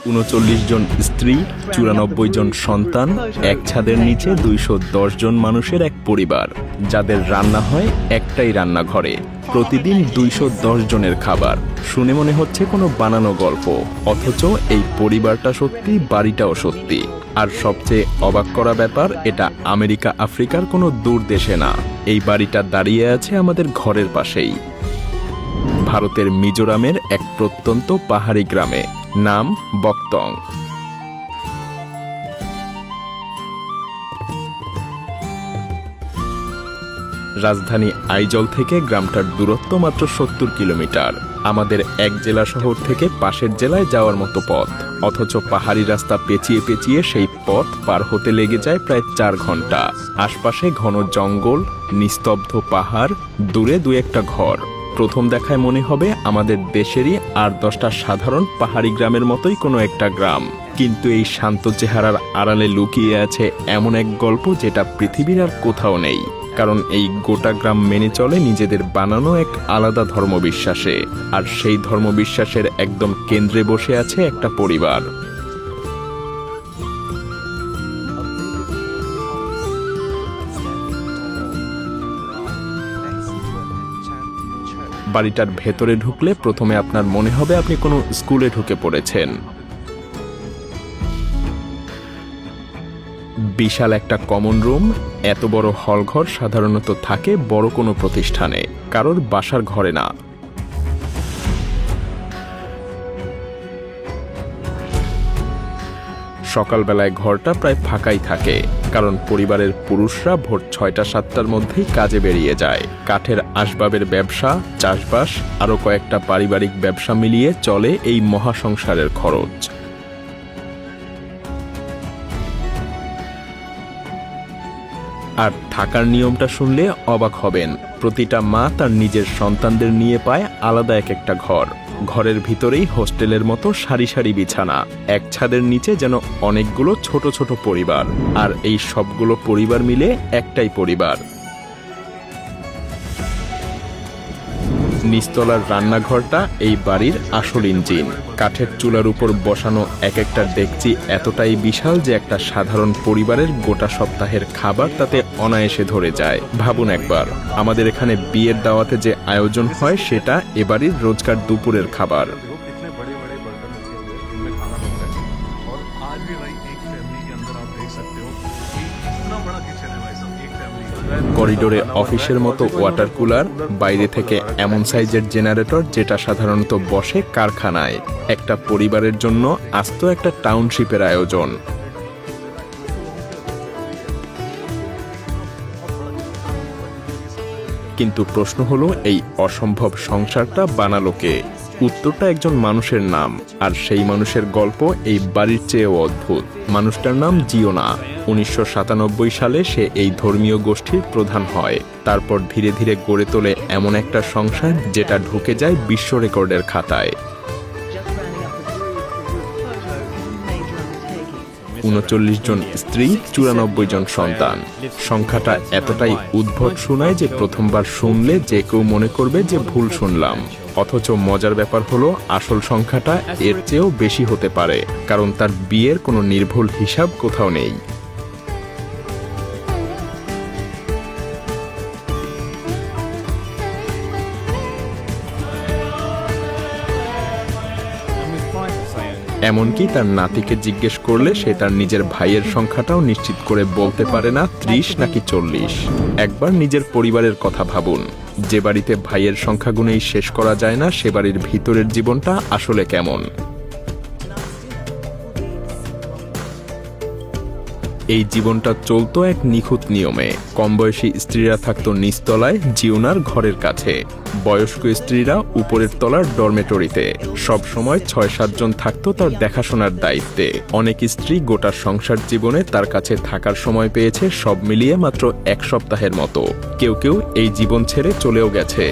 ৩৯ জন স্ত্রী, ৯৪ জন সন্তান, এক ছাদের নিচে ২১০ জন মানুষের এক পরিবার, যাদের রান্না হয় একটাই রান্নাঘরে। প্রতিদিন ২১০ জনের খাবার। শুনে মনে হচ্ছে কোনো বানানো গল্প, অথচ এই পরিবারটা সত্যি, বাড়িটাও সত্যি। আর সবচেয়ে অবাক করা ব্যাপার, এটা আমেরিকা আফ্রিকার কোনো দূর দেশে না। এই বাড়িটা দাঁড়িয়ে আছে আমাদের ঘরের পাশেই, ভারতের মিজোরামের এক প্রত্যন্ত পাহাড়ি গ্রামে, নাম বকতং। রাজধানী আইজল থেকে গ্রামটার দূরত্ব মাত্র ৭০ কিলোমিটার। আমাদের এক জেলা শহর থেকে পাশের জেলায় যাওয়ার মতো পথ, অথচ পাহাড়ি রাস্তা পেঁচিয়ে পেঁচিয়ে সেই পথ পার হতে লেগে যায় প্রায় ৪ ঘন্টা। আশপাশে ঘন জঙ্গল, নিস্তব্ধ পাহাড়, দূরে দু একটা ঘর। প্রথম দেখায় মনে হবে আমাদের দেশেরই ৮-১০টা সাধারণ পাহাড়ি গ্রামের মতোই কোনো একটা গ্রাম, কিন্তু এই শান্ত চেহারার আড়ালে লুকিয়ে আছে এমন এক গল্প যেটা পৃথিবীর আর কোথাও নেই। কারণ এই গোটা গ্রাম মেনে চলে নিজেদের বানানো এক আলাদা ধর্মবিশ্বাসে, আর সেই ধর্মবিশ্বাসের একদম কেন্দ্রে বসে আছে একটা পরিবার। বাড়িটার ভেতরে ঢুকলে প্রথমে আপনার মনে হবে আপনি কোনো স্কুলে ঢুকে পড়েছেন। বিশাল একটা কমন রুম। এত বড় হলঘর সাধারণত থাকে বড় কোনো প্রতিষ্ঠানে, কারোর বাসার ঘরে না। সকালবেলায় ঘরটা প্রায় ফাঁকাই থাকে, কারণ পরিবারের পুরুষরা ভোর ৬টা-৭টার মধ্যেই কাজে বেরিয়ে যায়। কাঠের আসবাবের ব্যবসা, চাষবাস, আরও কয়েকটা পারিবারিক ব্যবসা মিলিয়ে চলে এই মহাসংসারের খরচ। আর থাকার নিয়মটা শুনলে অবাক হবেন। প্রতিটা মা তার নিজের সন্তানদের নিয়ে পায় আলাদা এক একটা ঘর। ঘরের ভিতরেই হোস্টেলের মতো সারি সারি বিছানা, এক ছাদের নিচে যেন অনেকগুলো ছোট ছোট পরিবার। আর এই সবগুলো পরিবার মিলে একটাই পরিবার। নিচতলার রান্নাঘরটা এই বাড়ির আসল ইঞ্জিন। কাঠের চুলার উপর বসানো এক একটা ডেকচি এতটাই বিশাল যে একটা সাধারণ পরিবারের গোটা সপ্তাহের খাবার তাতে অনায়াসে ধরে যায়। ভাবুন একবার, আমাদের এখানে বিয়ের দাওয়াতে যে আয়োজন হয় সেটা এ বাড়ির রোজকার দুপুরের খাবার। করিডোরে অফিসের মতো ওয়াটার কুলার, বাইরে থেকে এমন সাইজের জেনারেটর যেটা সাধারণত বসে কারখানায়। একটা পরিবারের জন্য আস্ত একটা টাউনশিপের আয়োজন। কিন্তু প্রশ্ন হলো, এই অসম্ভব সংসারটা বানালো কে? উত্তরটা একজন মানুষের নাম, আর সেই মানুষের গল্প এই বাড়ির চেয়েও অদ্ভুত। মানুষটার নাম জিওনা। ১৯৯৭ সালে সে এই ধর্মীয় গোষ্ঠীর প্রধান হয়। তারপর ধীরে ধীরে গড়ে তোলে এমন একটা সংসার যেটা ঢুকে যায় বিশ্ব রেকর্ডের খাতায়। ৩৯ জন স্ত্রী, ৯৪ জন সন্তান। সংখ্যাটা এতটাই উদ্ভট শোনায় যে প্রথমবার শুনলে যে কেউ মনে করবে যে ভুল শুনলাম। অথচ মজার ব্যাপার হলো, আসল সংখ্যাটা এর চেয়েও বেশি হতে পারে, কারণ তার বিয়ের কোনো নির্ভুল হিসাব কোথাও নেই। এমনকি তার নাতিকে জিজ্ঞেস করলে সে তার নিজের ভাইয়ের সংখ্যাটাও নিশ্চিত করে বলতে পারে না ৩০ নাকি ৪০। একবার নিজের পরিবারের কথা ভাবুন। যে বাড়িতে ভাইয়ের সংখ্যা গুণেই শেষ করা যায় না, সে বাড়ির ভিতরের জীবনটা আসলে কেমন। এই জীবনটা চলতো এক নিখুঁত নিয়মে। কমবয়সী স্ত্রীরা থাকতো নিচতলায় জিওনার ঘরের কাছে, বয়স্ক স্ত্রীরা উপরের তলার ডরমেটরিতে। সব সময় ৬-৭ জন থাকতো তার দেখাশোনার দায়িত্বে। অনেক স্ত্রী গোটা সংসার জীবনে তার কাছে থাকার সময় পেয়েছে সব মিলিয়ে মাত্র ১ সপ্তাহের মতো। কেউ কেউ এই জীবন ছেড়ে চলেও গেছে।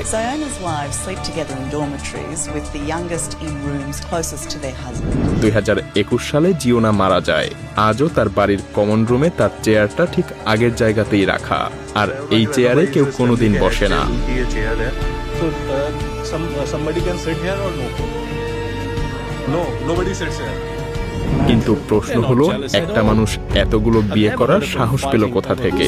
২০২১ সালে জিওনা মারা যায়। আজও তার বাড়ির কমন রুমে তার চেয়ারটা ঠিক আগের জায়গাতেই রাখা, আর এই চেয়ারে কেউ কোনোদিন বসে না। somebody can sit here or no? No, nobody sits here. কিন্তু প্রশ্ন হলো, একটা মানুষ এতগুলো বিয়ে করার সাহস পেল কোথা থেকে?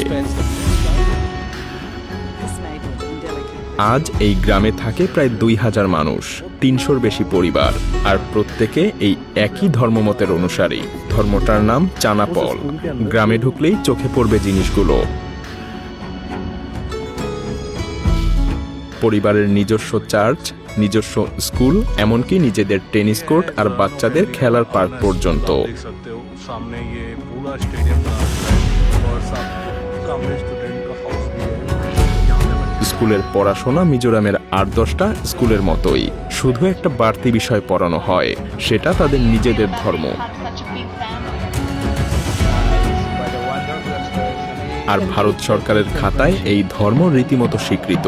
আজ এই গ্রামে থাকে প্রায় 2000 মানুষ, 300-র বেশি পরিবার, আর প্রত্যেকে এই একই ধর্মমতের অনুসারী। ধর্মটার নাম চানাপল। গ্রামে ঢুকলেই চোখে পড়বে জিনিসগুলো। পরিবারের নিজস্ব চার্চ, নিজস্ব স্কুল, এমনকি নিজেদের টেনিস কোর্ট আর বাচ্চাদের খেলার পার্ক পর্যন্ত। স্কুলের পড়াশোনা মিজোরামের 8-10টা স্কুলের মতোই, শুধু একটা বাড়তি বিষয় পড়ানো হয়, সেটা তাদের নিজেদের ধর্ম। আর ভারত সরকারের খাতায় এই ধর্ম রীতিমতো স্বীকৃত।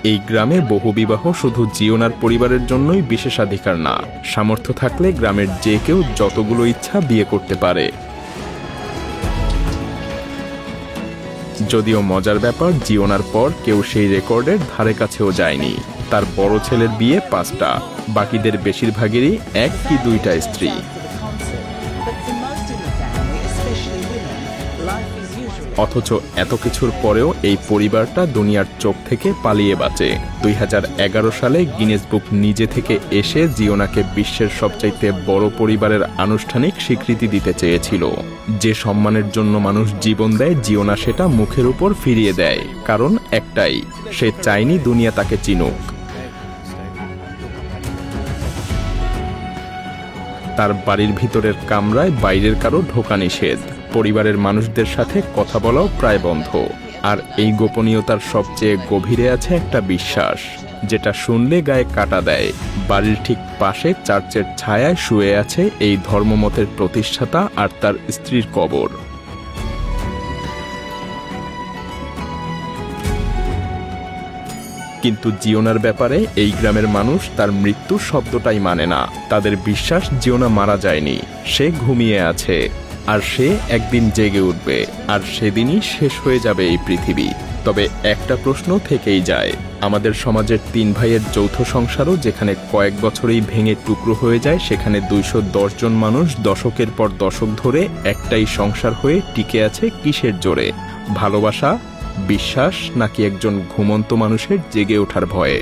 এই গ্রামে বহুবিবাহ শুধু জিওনার পরিবারের জন্যই বিশেষাধিকার না, সামর্থ্য থাকলে গ্রামের যে কেউ যতগুলো ইচ্ছা বিয়ে করতে পারে। যদিও মজার ব্যাপার, জিওনার পর কেউ সেই রেকর্ডের ধারে কাছেও যায়নি। তার বড় ছেলের বিয়ে 5টা, বাকিদের বেশিরভাগেরই 1 কি 2টা স্ত্রী। অথচ এত কিছুর পরেও এই পরিবারটা দুনিয়ার চোখ থেকে পালিয়ে বাঁচে। 2011 সালে গিনেস বুক নিজে থেকে এসে জিওনাকে বিশ্বের সবচাইতে বড় পরিবারের আনুষ্ঠানিক স্বীকৃতি দিতে চেয়েছিল। যে সম্মানের জন্য মানুষ জীবন দেয়, জিওনা সেটা মুখের উপর ফিরিয়ে দেয়। কারণ একটাই, সে চায়নি দুনিয়া তাকে চিনুক। তার বাড়ির ভিতরের কামরায় বাইরের কারো ঢোকা নিষেধ, পরিবারের মানুষদের সাথে কথা বলাও প্রায় বন্ধ। আর এই গোপনীয়তার সবচেয়ে গভীরে আছে একটা বিশ্বাস, যেটা শুনলে গায়ে কাটা দেয়। বাড়ির ঠিক পাশে চার্চের ছায়ায় শুয়ে আছে এই ধর্মমতের প্রতিষ্ঠাতা আর তার স্ত্রীর কবর। কিন্তু জিওনার ব্যাপারে এই গ্রামের মানুষ তার মৃত্যু শব্দটাই মানে না। তাদের বিশ্বাস জিওনা মারা যায়নি, সে ঘুমিয়ে আছে, আর সে একদিন জেগে উঠবে, আর সেদিনই শেষ হয়ে যাবে এই পৃথিবী। তবে একটা প্রশ্ন থেকেই যায়, আমাদের সমাজের 3 ভাইয়ের যৌথ সংসারও যেখানে কয়েক বছরেই ভেঙে টুকরো হয়ে যায়, সেখানে 210 জন মানুষ দশকের পর দশক ধরে একটাই সংসার হয়ে টিকে আছে কিসের জোরে? ভালোবাসা, বিশ্বাস, নাকি একজন ঘুমন্ত মানুষের জেগে ওঠার ভয়ে?